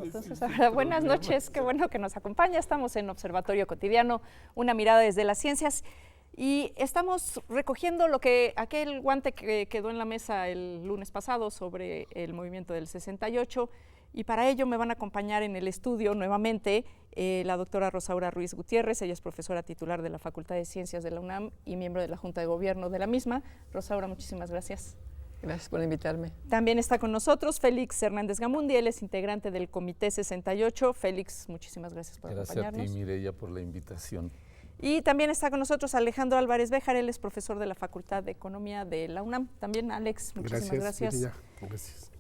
eso. Entonces, ahora, buenas noches, qué bueno que nos acompaña. Estamos en Observatorio Cotidiano, una mirada desde las ciencias. Y estamos recogiendo aquel guante que quedó en la mesa el lunes pasado sobre el movimiento del 68, y para ello me van a acompañar en el estudio nuevamente la doctora Rosaura Ruiz Gutiérrez. Ella es profesora titular de la Facultad de Ciencias de la UNAM y miembro de la Junta de Gobierno de la misma. Rosaura, muchísimas gracias. Gracias por invitarme. También está con nosotros Félix Hernández Gamundi, él es integrante del Comité 68. Félix, muchísimas gracias por acompañarnos. Gracias a ti, Mireya, por la invitación. Y también está con nosotros Alejandro Álvarez Béjar, él es profesor de la Facultad de Economía de la UNAM. También, Alex, muchísimas gracias. Gracias.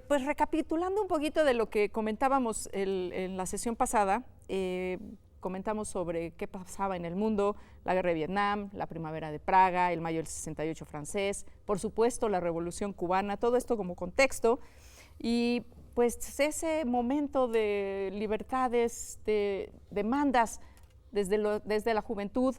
Pues recapitulando un poquito de lo que comentábamos en la sesión pasada, comentamos sobre qué pasaba en el mundo, la guerra de Vietnam, la primavera de Praga, el mayo del 68 francés, por supuesto la revolución cubana, todo esto como contexto, y pues ese momento de libertades, de demandas desde la juventud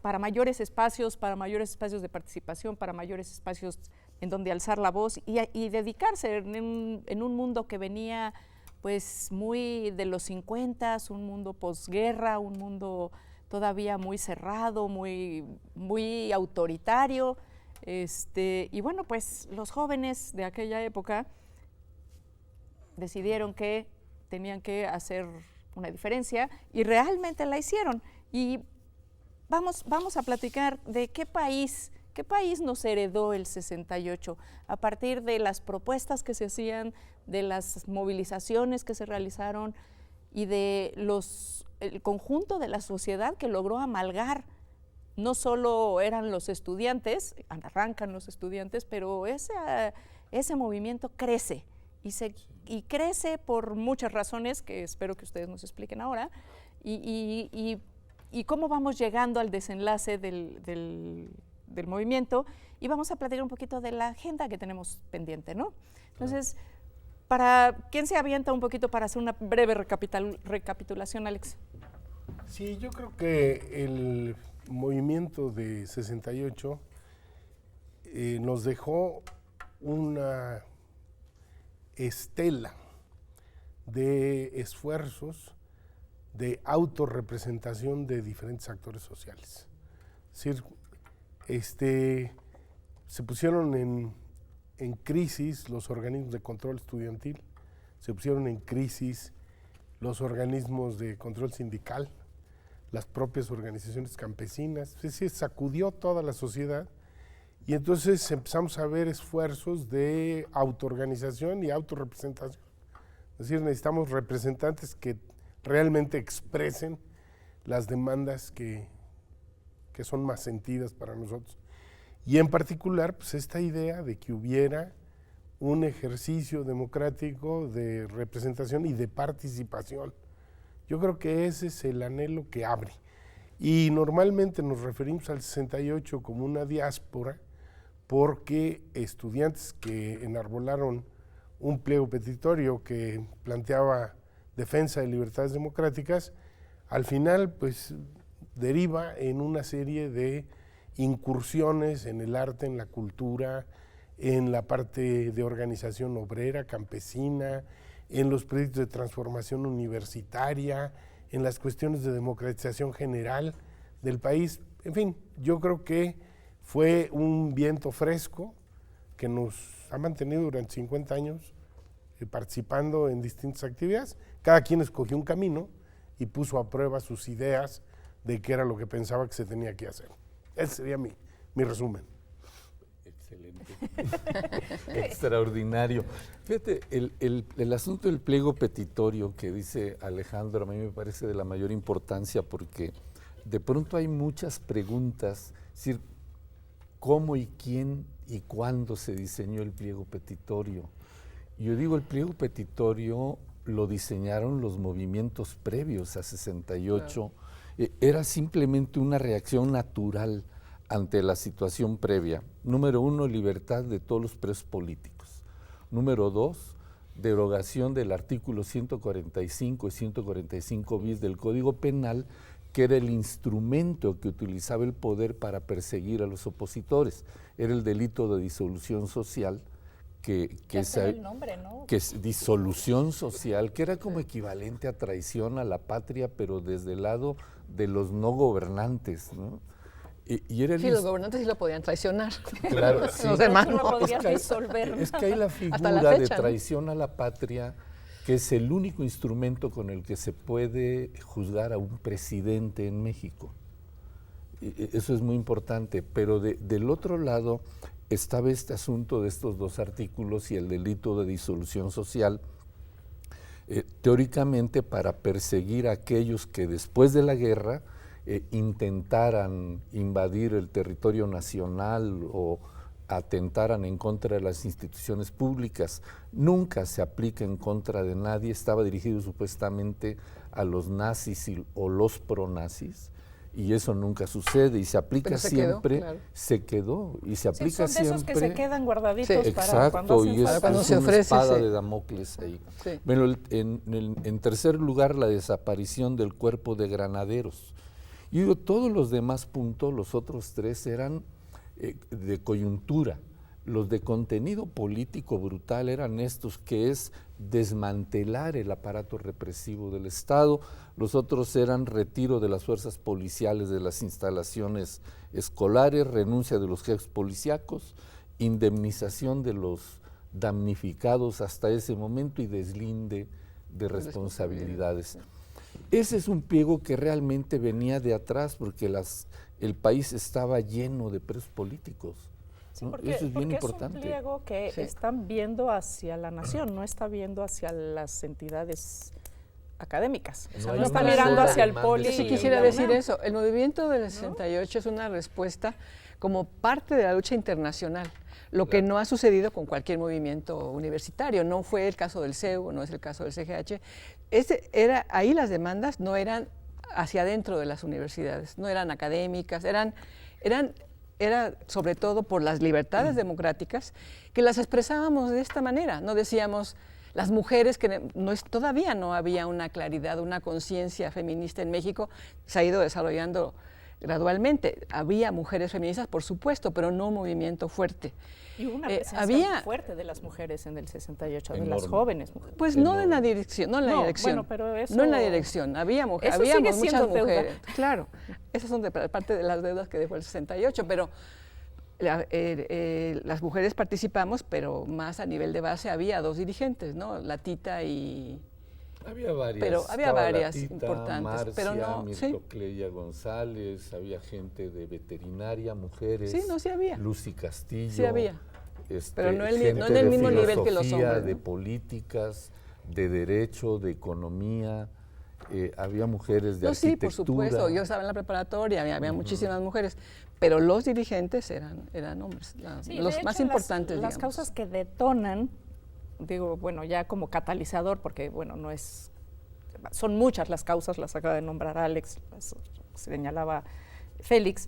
para mayores espacios de participación, para mayores espacios en donde alzar la voz y dedicarse en un mundo que venía pues muy de los 50, un mundo posguerra, un mundo todavía muy cerrado, muy autoritario. Y bueno, pues los jóvenes de aquella época decidieron que tenían que hacer una diferencia y realmente la hicieron. Y vamos a platicar de qué país nos heredó el 68, a partir de las propuestas que se hacían, de las movilizaciones que se realizaron y de el conjunto de la sociedad que logró amalgar. No solo eran los estudiantes, arrancan los estudiantes, pero ese movimiento crece y crece por muchas razones que espero que ustedes nos expliquen ahora, y cómo vamos llegando al desenlace del movimiento, y vamos a platicar un poquito de la agenda que tenemos pendiente, ¿no? Entonces, ¿quién se avienta un poquito para hacer una breve recapitulación, Alex? Sí, yo creo que el movimiento de 68 nos dejó una estela de esfuerzos de autorrepresentación de diferentes actores sociales. Es decir, se pusieron en crisis los organismos de control estudiantil, se pusieron en crisis los organismos de control sindical, las propias organizaciones campesinas, es decir, sacudió toda la sociedad, y entonces empezamos a ver esfuerzos de autoorganización y autorrepresentación. Es decir, necesitamos representantes que realmente expresen las demandas que son más sentidas para nosotros. Y en particular, pues esta idea de que hubiera un ejercicio democrático de representación y de participación. Yo creo que ese es el anhelo que abre. Y normalmente nos referimos al 68 como una diáspora porque estudiantes que enarbolaron un pliego petitorio que planteaba defensa de libertades democráticas, al final pues deriva en una serie de incursiones en el arte, en la cultura, en la parte de organización obrera, campesina, en los proyectos de transformación universitaria, en las cuestiones de democratización general del país. En fin, yo creo que fue un viento fresco que nos ha mantenido durante 50 años participando en distintas actividades. Cada quien escogió un camino y puso a prueba sus ideas de qué era lo que pensaba que se tenía que hacer. Ese sería mi resumen. Excelente. Extraordinario. Fíjate, el asunto del pliego petitorio que dice Alejandro a mí me parece de la mayor importancia porque de pronto hay muchas preguntas, es decir, ¿cómo y quién y cuándo se diseñó el pliego petitorio? Yo digo, el pliego petitorio lo diseñaron los movimientos previos a 68, claro. Era simplemente una reacción natural ante la situación previa. Número 1, libertad de todos los presos políticos. Número 2, derogación del artículo 145 y 145 bis del Código Penal, que era el instrumento que utilizaba el poder para perseguir a los opositores. Era el delito de disolución social, Ya se ve el nombre, ¿no? que es disolución social, que era como equivalente a traición a la patria, pero desde el lado de los no gobernantes, ¿no? Y era Sí, los gobernantes sí lo podían traicionar. Claro, sí. Los demás Tú no no. podrías disolver. Es que hay la figura la fecha, de traición a la patria, que es el único instrumento con el que se puede juzgar a un presidente en México. Eso es muy importante, pero del otro lado estaba este asunto de estos dos artículos y el delito de disolución social, teóricamente para perseguir a aquellos que después de la guerra intentaran invadir el territorio nacional o atentaran en contra de las instituciones públicas. Nunca se aplica en contra de nadie, estaba dirigido supuestamente a los nazis o los pronazis, y eso nunca sucede y se aplica siempre, se quedó y se aplica son de esos siempre. Que se quedan guardaditos Sí. para cuando Exacto, y es cuando se una ofrece, espada sí. de Damocles ahí. Sí. Bueno, en tercer lugar, la desaparición del cuerpo de granaderos. Y digo, todos los demás puntos, los otros tres, eran de coyuntura. Los de contenido político brutal eran estos, que es desmantelar el aparato represivo del Estado. Los otros eran retiro de las fuerzas policiales de las instalaciones escolares, renuncia de los jefes policíacos, indemnización de los damnificados hasta ese momento y deslinde de responsabilidades. Ese es un pliego que realmente venía de atrás porque el país estaba lleno de presos políticos. Sí, ¿no? porque, Eso es bien importante. Es un pliego que están viendo hacia la nación, no está viendo hacia las entidades académicas. O sea, no está mirando hacia el poli. Yo sí quisiera decir eso. El movimiento del 68 es una respuesta como parte de la lucha internacional, lo que no ha sucedido con cualquier movimiento universitario. No fue el caso del CEU, no es el caso del CGH. Ahí las demandas no eran hacia adentro de las universidades, no eran académicas, era sobre todo por las libertades democráticas que las expresábamos de esta manera. No decíamos las mujeres, que todavía no había una claridad, una conciencia feminista en México, se ha ido desarrollando gradualmente. Había mujeres feministas, por supuesto, pero no un movimiento fuerte. Y una presencia fuerte de las mujeres en el 68, de las jóvenes mujeres. Pues no en la dirección, no en la dirección. Bueno, pero eso, no en la dirección, habíamos muchas mujeres. Claro, esas son parte de las deudas que dejó el 68, pero las mujeres participamos, pero más a nivel de base había dos dirigentes, ¿no? La Tita y... Había varias. Pero había varias Tita, importantes, Marcia, pero no, Mirto Cleya González, había gente de veterinaria, mujeres. Sí, no, sí había. Lucy Castillo. Sí había. Pero no en el de mismo nivel que los hombres, ¿no? De políticas, de derecho, de economía. Había mujeres de arquitectura. Sí, por supuesto. Yo estaba en la preparatoria, había muchísimas mujeres, pero los dirigentes eran hombres, los más importantes. Las causas que detonan, digo, bueno, ya como catalizador, porque, bueno, son muchas las causas, las acaba de nombrar Alex, las señalaba Félix,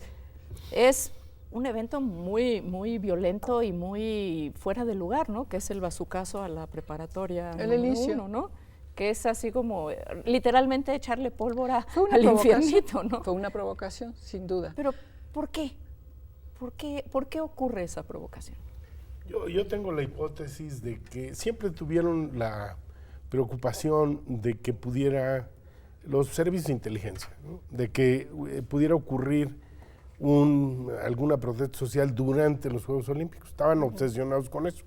es un evento muy, muy violento y muy fuera de lugar, ¿no? Que es el bazucazo a la preparatoria el inicio, 1, ¿no? Que es así como literalmente echarle pólvora al infiernito, ¿no? Fue una provocación, sin duda. Pero, ¿por qué? ¿Por qué ocurre esa provocación? Yo tengo la hipótesis de que siempre tuvieron la preocupación de que pudiera, los servicios de inteligencia, ¿no? De que pudiera ocurrir alguna protesta social durante los Juegos Olímpicos. Estaban obsesionados con eso.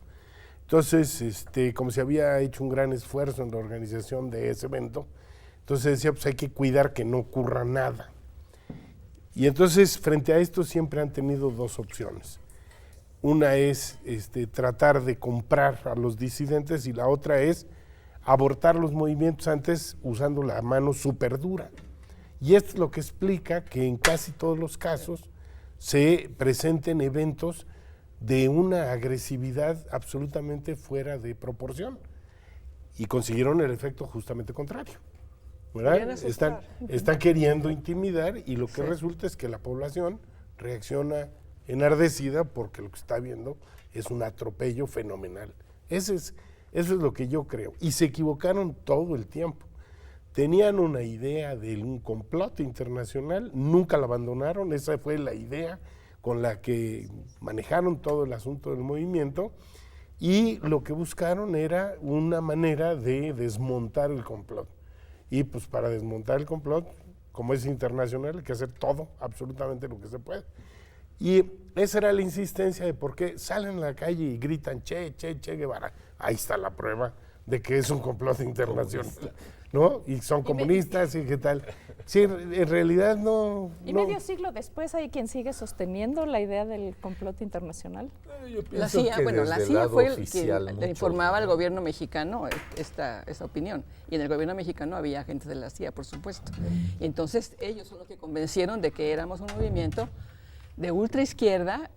Entonces, como se había hecho un gran esfuerzo en la organización de ese evento, entonces decía, pues hay que cuidar que no ocurra nada. Y entonces, frente a esto, siempre han tenido dos opciones. Una es tratar de comprar a los disidentes y la otra es abortar los movimientos antes usando la mano súper dura. Y esto es lo que explica que en casi todos los casos se presenten eventos de una agresividad absolutamente fuera de proporción y consiguieron el efecto justamente contrario, ¿verdad? Están queriendo intimidar y lo que resulta es que la población reacciona enardecida porque lo que está viendo es un atropello fenomenal. Eso es lo que yo creo. Y se equivocaron todo el tiempo. Tenían una idea de un complot internacional, nunca la abandonaron, esa fue la idea con la que manejaron todo el asunto del movimiento, Y lo que buscaron era una manera de desmontar el complot. Y pues para desmontar el complot, como es internacional, hay que hacer todo, absolutamente lo que se puede. Y esa era la insistencia de por qué salen a la calle y gritan Che Guevara. Ahí está la prueba de que es un complot internacional, ¿no? Y son comunistas y qué tal. Sí, en realidad no... Y no. medio siglo después hay quien sigue sosteniendo la idea del complot internacional. La CIA, la CIA fue el que le informaba al gobierno mexicano esta opinión. Y en el gobierno mexicano había agentes de la CIA, por supuesto. Y entonces ellos son los que convencieron de que éramos un movimiento de ultraizquierda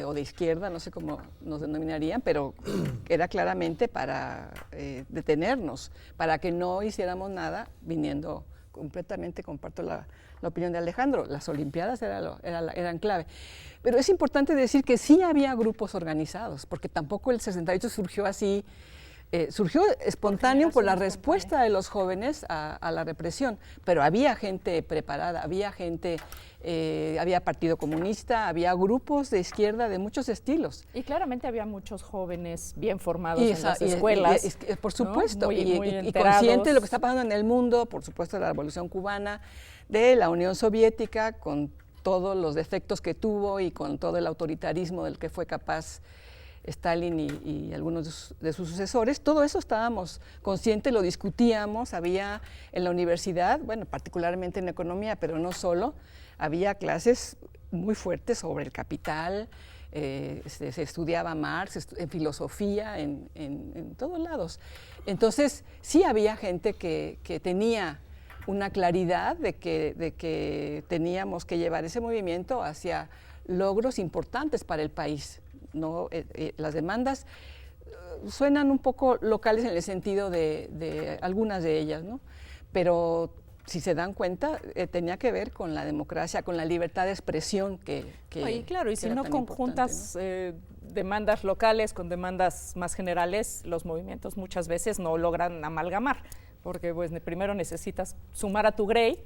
o de izquierda, no sé cómo nos denominarían, pero era claramente para detenernos, para que no hiciéramos nada, viniendo completamente, comparto la opinión de Alejandro, las Olimpiadas eran clave. Pero es importante decir que sí había grupos organizados, porque tampoco el 68 surgió así, surgió espontáneo por la respuesta de los jóvenes a la represión, pero había gente preparada, había gente, había Partido Comunista, había grupos de izquierda de muchos estilos. Y claramente había muchos jóvenes bien formados en las escuelas. Por supuesto, ¿no? y conscientes de lo que está pasando en el mundo, por supuesto de la Revolución Cubana, de la Unión Soviética, con todos los defectos que tuvo y con todo el autoritarismo del que fue capaz Stalin y algunos de sus sucesores. Todo eso estábamos conscientes, lo discutíamos, había en la universidad, bueno, particularmente en economía, pero no solo, había clases muy fuertes sobre el capital, se estudiaba Marx, en filosofía, en todos lados. Entonces, sí había gente que tenía una claridad de que teníamos que llevar ese movimiento hacia logros importantes para el país. No, las demandas suenan un poco locales en el sentido de algunas de ellas, ¿no? Pero si se dan cuenta, tenía que ver con la democracia, con la libertad de expresión que claro, y si no conjuntas demandas locales con demandas más generales, los movimientos muchas veces no logran amalgamar, porque pues primero necesitas sumar a tu grey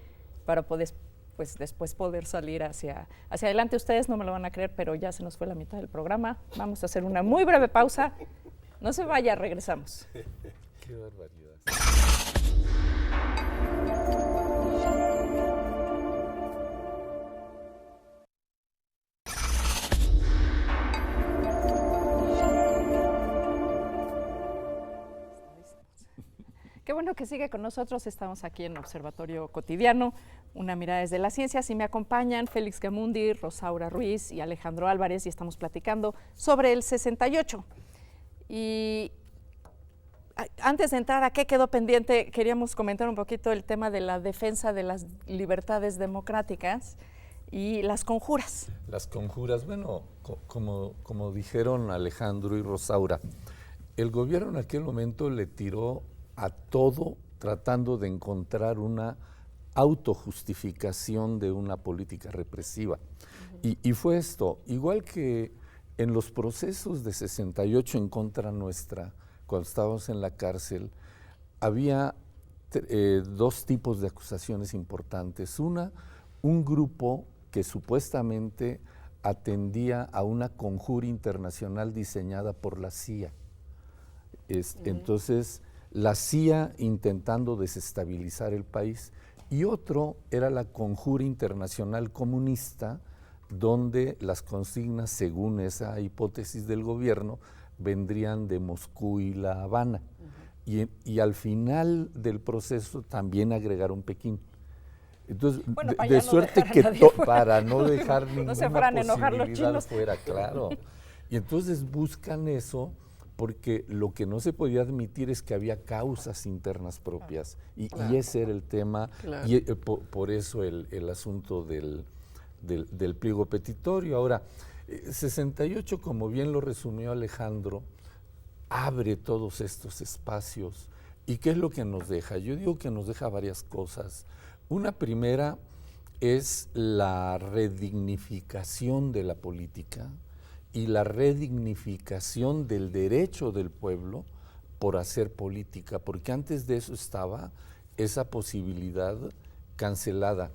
para poder pues después poder salir hacia adelante. Ustedes no me lo van a creer, pero ya se nos fue la mitad del programa. Vamos a hacer una muy breve pausa. No se vaya, regresamos. Qué barbaridad. Qué bueno que sigue con nosotros. Estamos aquí en Observatorio Cotidiano, una mirada desde las ciencias, y me acompañan Félix Gamundi, Rosaura Ruiz y Alejandro Álvarez, y estamos platicando sobre el 68. Y antes de entrar a qué quedó pendiente, queríamos comentar un poquito el tema de la defensa de las libertades democráticas y las conjuras. Las conjuras, bueno, como dijeron Alejandro y Rosaura, el gobierno en aquel momento le tiró a todo tratando de encontrar una autojustificación de una política represiva. Y fue esto, igual que en los procesos de 68 en contra nuestra, cuando estábamos en la cárcel, había dos tipos de acusaciones importantes. Una, un grupo que supuestamente atendía a una conjura internacional diseñada por la CIA. Entonces, la CIA intentando desestabilizar el país, y otro era la conjura internacional comunista, donde las consignas, según esa hipótesis del gobierno, vendrían de Moscú y La Habana. Y al final del proceso también agregaron Pekín. Entonces, bueno, de suerte que para no dejar ninguna posibilidad fuera, claro. Y entonces buscan eso, porque lo que no se podía admitir es que había causas internas propias, y ese era el tema, claro. Y por eso el asunto del pliego petitorio. Ahora, 68, como bien lo resumió Alejandro, abre todos estos espacios. ¿Y qué es lo que nos deja? Yo digo que nos deja varias cosas. Una primera es la redignificación de la política y la redignificación del derecho del pueblo por hacer política, porque antes de eso estaba esa posibilidad cancelada.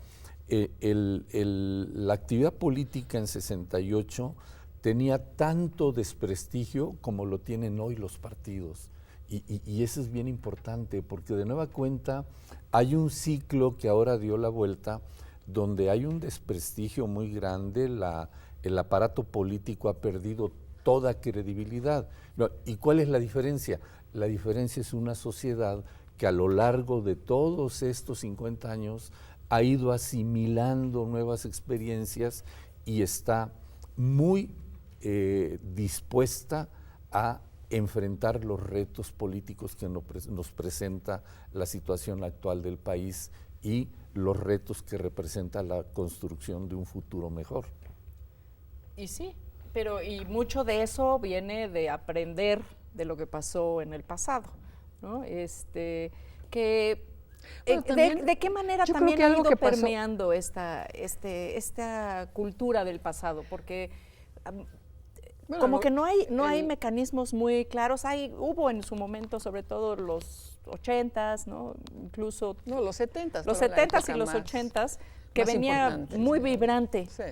La actividad política en 68 tenía tanto desprestigio como lo tienen hoy los partidos. Y eso es bien importante, porque de nueva cuenta hay un ciclo que ahora dio la vuelta, donde hay un desprestigio muy grande, el aparato político ha perdido toda credibilidad. ¿Y cuál es la diferencia? La diferencia es una sociedad que a lo largo de todos estos 50 años ha ido asimilando nuevas experiencias y está muy dispuesta a enfrentar los retos políticos que nos presenta la situación actual del país y los retos que representa la construcción de un futuro mejor. Y sí, pero y mucho de eso viene de aprender de lo que pasó en el pasado, ¿no? Bueno, también, ¿de qué manera yo también creo que ha algo ido que pasó- permeando esta cultura del pasado? Porque Bueno, como no, que no hay el- mecanismos muy claros. Hubo en su momento, sobre todo los 80s, ¿no? Incluso No, los 70s. los fueron la 70s y época los más- 80s, que más venía importantes, muy ¿no? vibrante, Sí.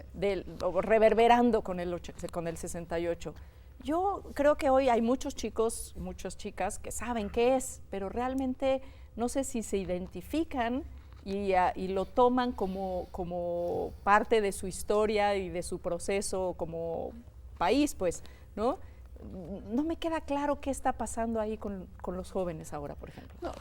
o reverberando con el 68. Yo creo que hoy hay muchos chicos, muchas chicas que saben qué es, pero realmente no sé si se identifican y lo toman como parte de su historia y de su proceso como país, pues, ¿no? No me queda claro qué está pasando ahí con los jóvenes ahora, por ejemplo. No,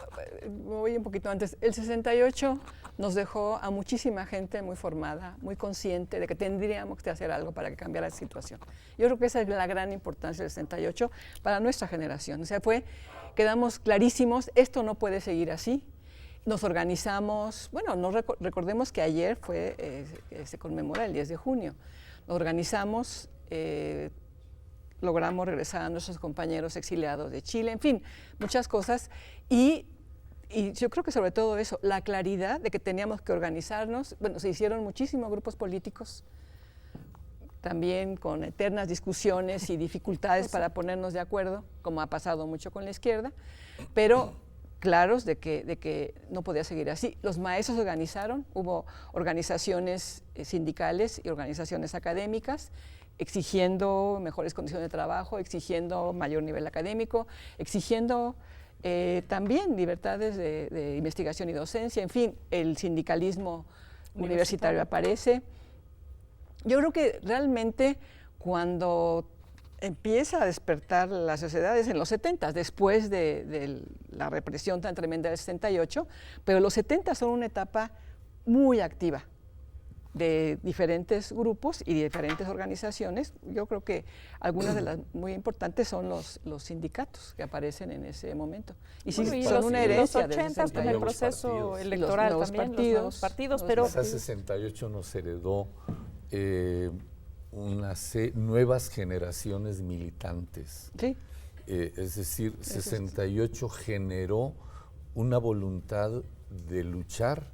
me voy un poquito antes. El 68 nos dejó a muchísima gente muy formada, muy consciente de que tendríamos que hacer algo para que cambiara la situación. Yo creo que esa es la gran importancia del 68 para nuestra generación. O sea, quedamos clarísimos, esto no puede seguir así. Nos organizamos, bueno, recordemos que ayer se conmemora el 10 de junio. Nos organizamos, logramos regresar a nuestros compañeros exiliados de Chile, en fin, muchas cosas. Y yo creo que sobre todo eso, la claridad de que teníamos que organizarnos. Bueno, se hicieron muchísimos grupos políticos, también con eternas discusiones y dificultades para ponernos de acuerdo, como ha pasado mucho con la izquierda, pero claros de que no podía seguir así. Los maestros se organizaron, hubo organizaciones sindicales y organizaciones académicas, exigiendo mejores condiciones de trabajo, exigiendo mayor nivel académico, exigiendo también libertades de investigación y docencia, en fin, el sindicalismo universitario aparece. Yo creo que realmente cuando empieza a despertar las sociedades en los 70, después de la represión tan tremenda del 68, pero los 70 son una etapa muy activa de diferentes grupos y de diferentes organizaciones. Yo creo que algunas de las muy importantes son los sindicatos que aparecen en ese momento. Y sí, Bueno, y son una herencia los del 80s con el 68. proceso partidos. electoral Los nuevos también, partidos, los nuevos partidos, los pero Esa 68 nos heredó nuevas generaciones militantes. Sí. Es decir, 68 generó una voluntad de luchar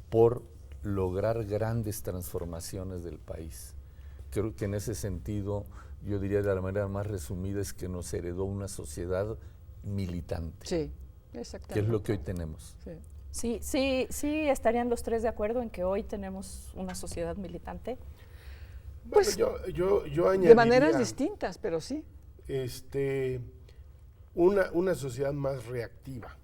por lograr grandes transformaciones del país. Creo que en ese sentido, yo diría de la manera más resumida, es que nos heredó una sociedad militante, Sí, exactamente. que es lo que hoy tenemos. Sí. sí estarían los tres de acuerdo en que hoy tenemos una sociedad militante. Pues, yo añadiría De maneras distintas, pero sí. Una sociedad más reactiva,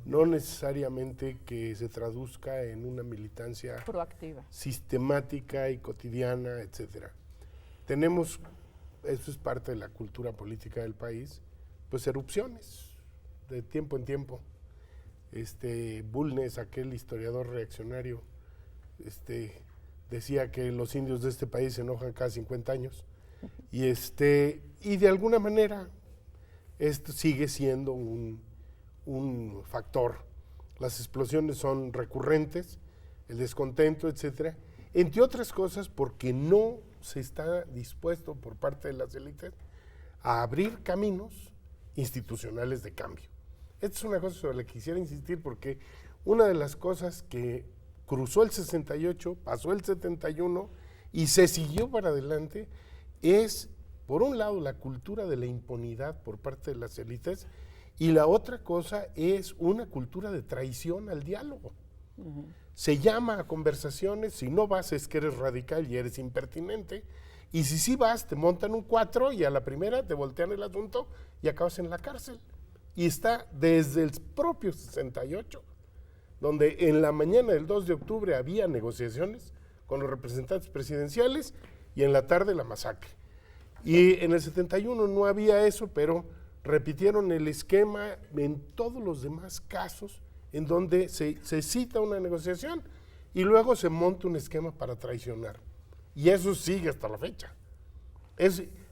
no necesariamente que se traduzca en una militancia Proactiva. sistemática y cotidiana, etcétera. Tenemos, eso es parte de la cultura política del país, pues erupciones de tiempo en tiempo. Bulnes, aquel historiador reaccionario, decía que los indios de este país se enojan cada 50 años y de alguna manera esto sigue siendo un factor. Las explosiones son recurrentes, el descontento, etcétera, entre otras cosas porque no se está dispuesto por parte de las élites a abrir caminos institucionales de cambio. Esta es una cosa sobre la que quisiera insistir porque una de las cosas que cruzó el 68, pasó el 71 y se siguió para adelante es, por un lado, la cultura de la impunidad por parte de las élites y la otra cosa es una cultura de traición al diálogo. Se llama a conversaciones, si no vas es que eres radical y eres impertinente, Y si sí vas, te montan un 4 y a la primera te voltean el asunto y acabas en la cárcel. Y está desde el propio 68, donde en la mañana del 2 de octubre había negociaciones con los representantes presidenciales y en la tarde la masacre. Y en el 71 no había eso, pero repitieron el esquema en todos los demás casos en donde se cita una negociación y luego se monta un esquema para traicionar. Y eso sigue hasta la fecha.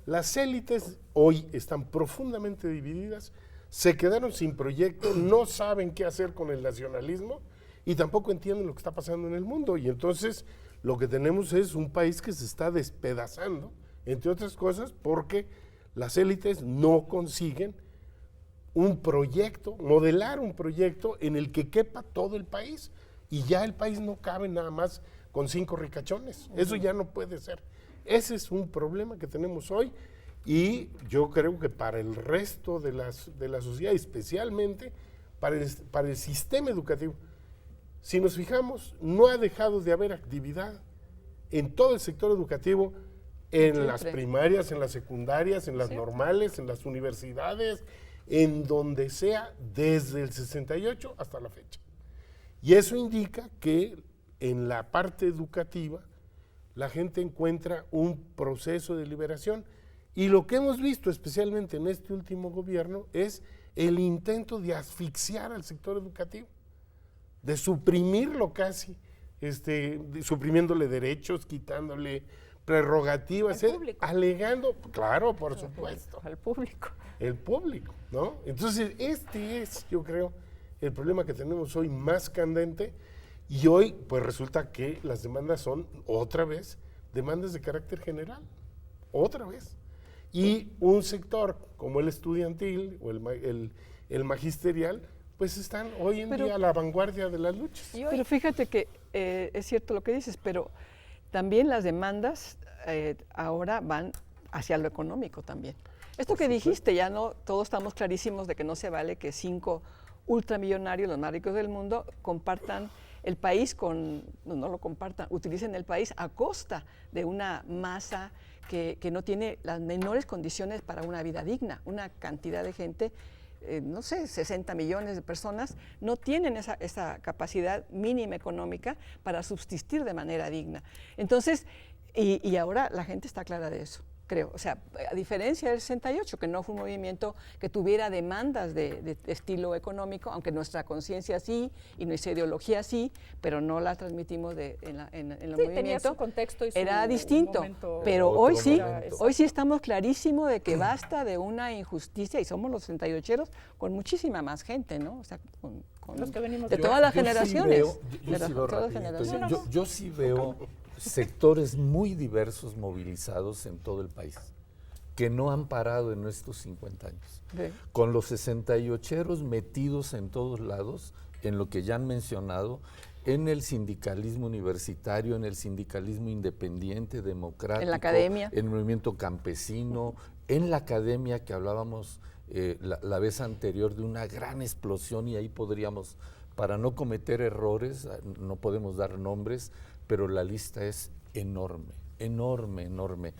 Las élites hoy están profundamente divididas, se quedaron sin proyecto, no saben qué hacer con el nacionalismo y tampoco entienden lo que está pasando en el mundo. Y entonces lo que tenemos es un país que se está despedazando, entre otras cosas, porque las élites no consiguen un proyecto, modelar un proyecto en el que quepa todo el país. Y ya el país no cabe nada más con 5 ricachones. Eso ya no puede ser. Ese es un problema que tenemos hoy y yo creo que para el resto de la sociedad, especialmente para el sistema educativo, si nos fijamos, no ha dejado de haber actividad en todo el sector educativo, en las primarias, en las secundarias, en las normales, en las universidades, en donde sea, desde el 68 hasta la fecha. Y eso indica que en la parte educativa la gente encuentra un proceso de liberación. Y lo que hemos visto, especialmente en este último gobierno, es el intento de asfixiar al sector educativo, de suprimirlo casi, suprimiéndole derechos, quitándole prerrogativas, alegando, claro, por supuesto. Al público. El público, ¿no? Entonces, este es, yo creo, el problema que tenemos hoy más candente. Y hoy, pues resulta que las demandas son, otra vez, demandas de carácter general, otra vez. Y un sector como el estudiantil o el magisterial, pues están hoy en día a la vanguardia de las luchas. Pero fíjate que es cierto lo que dices, pero también las demandas ahora van hacia lo económico también. Esto que dijiste, ya no, todos estamos clarísimos de que no se vale que 5 ultramillonarios, los más ricos del mundo, compartan el país no lo compartan, utilicen el país a costa de una masa que no tiene las menores condiciones para una vida digna. Una cantidad de gente, no sé, 60 millones de personas, no tienen esa capacidad mínima económica para subsistir de manera digna. Entonces, y ahora la gente está clara de eso, creo. O sea, a diferencia del 68, que no fue un movimiento que tuviera demandas de estilo económico, aunque nuestra conciencia sí y nuestra ideología sí, pero no la transmitimos en el movimiento. Tenía su contexto y su era distinto, pero hoy sí estamos clarísimos de que basta de una injusticia y somos los 68eros con muchísima más gente, ¿no? O sea, con los que venimos de todas las generaciones. Yo sí veo sectores muy diversos movilizados en todo el país, que no han parado en estos 50 años. Sí. Con los 68eros metidos en todos lados, en lo que ya han mencionado, en el sindicalismo universitario, en el sindicalismo independiente, democrático, en la academia, en el movimiento campesino, en la academia que hablábamos la vez anterior de una gran explosión, y ahí podríamos, para no cometer errores, no podemos dar nombres, pero la lista es enorme, enorme, enorme.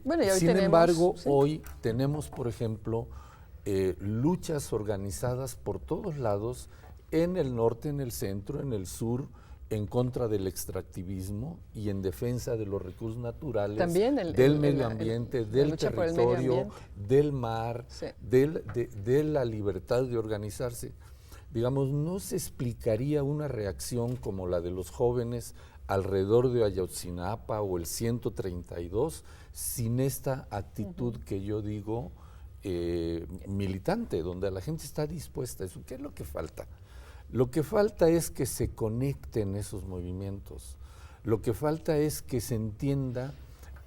Bueno, y hoy sin tenemos, embargo, sí, hoy tenemos, por ejemplo, luchas organizadas por todos lados, en el norte, en el centro, en el sur, en contra del extractivismo y en defensa de los recursos naturales, también del medio ambiente, del territorio, del mar, sí, de la libertad de organizarse. Digamos, no se explicaría una reacción como la de los jóvenes alrededor de Ayotzinapa o el 132 sin esta actitud que yo digo militante, donde la gente está dispuesta a eso. ¿Qué es lo que falta? Lo que falta es que se conecten esos movimientos. Lo que falta es que se entienda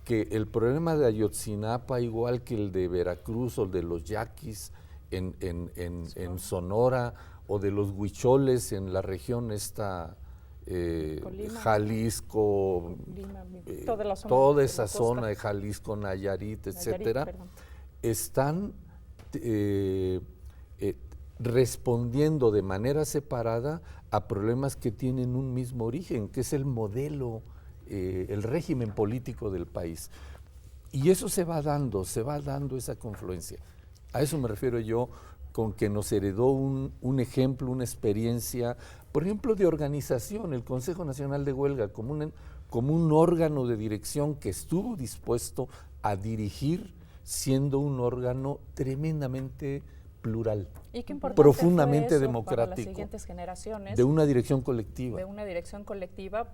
que el problema de Ayotzinapa, igual que el de Veracruz o el de los yaquis en Sonora, o de los huicholes en la región esta, Colima, Jalisco, Colima, toda esa zona de Jalisco, Nayarit, etcétera, están respondiendo de manera separada a problemas que tienen un mismo origen, que es el modelo, el régimen político del país. Y eso se va dando esa confluencia. A eso me refiero yo con que nos heredó un ejemplo, una experiencia, por ejemplo, de organización, el Consejo Nacional de Huelga, como un órgano de dirección que estuvo dispuesto a dirigir, siendo un órgano tremendamente plural, y qué importante profundamente fue eso democrático, para las siguientes generaciones, de una dirección colectiva. de una dirección colectiva,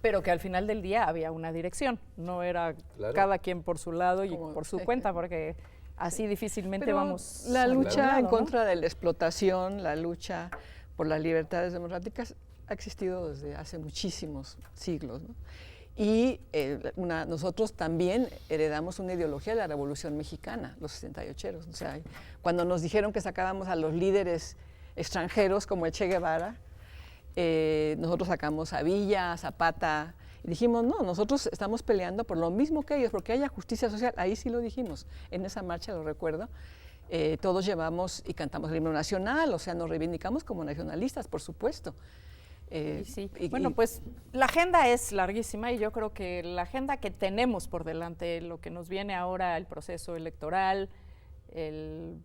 pero que al final del día había una dirección, no era cada quien por su lado y por su cuenta, porque así difícilmente Pero vamos. la lucha lado, en ¿no? contra de la explotación, la lucha por las libertades democráticas ha existido desde hace muchísimos siglos, ¿no? Y nosotros también heredamos una ideología de la Revolución Mexicana, los 68eros. O sea, cuando nos dijeron que sacábamos a los líderes extranjeros como el Che Guevara, nosotros sacamos a Villa, a Zapata, y dijimos, no, nosotros estamos peleando por lo mismo que ellos, porque haya justicia social. Ahí sí lo dijimos, en esa marcha, lo recuerdo. Todos llevamos y cantamos el himno nacional, o sea, nos reivindicamos como nacionalistas, por supuesto. Bueno, pues la agenda es larguísima y yo creo que la agenda que tenemos por delante, lo que nos viene ahora, el proceso electoral, el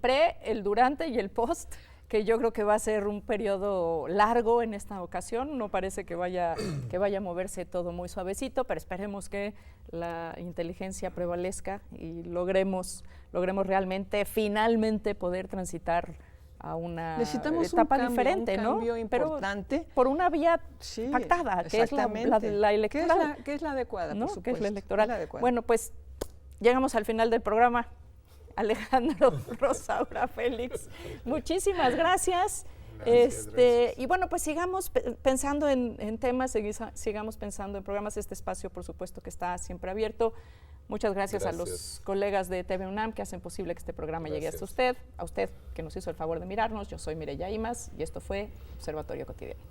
pre, el durante y el post, que yo creo que va a ser un periodo largo en esta ocasión. No parece que vaya a moverse todo muy suavecito, pero esperemos que la inteligencia prevalezca y logremos realmente, finalmente poder transitar a una etapa diferente, un ¿no? cambio importante. Pero por una vía pactada, que es la electoral. Que es la adecuada, ¿no? por supuesto. Que es la electoral. Es la adecuada. Bueno, pues llegamos al final del programa. Alejandro, Rosaura, Félix, muchísimas gracias. Gracias. Y bueno, pues sigamos pensando en temas, sigamos pensando en programas. Este espacio, por supuesto, que está siempre abierto. Muchas gracias a los colegas de TV UNAM que hacen posible que este programa llegue hasta usted, a usted que nos hizo el favor de mirarnos. Yo soy Mireya Imas y esto fue Observatorio Cotidiano.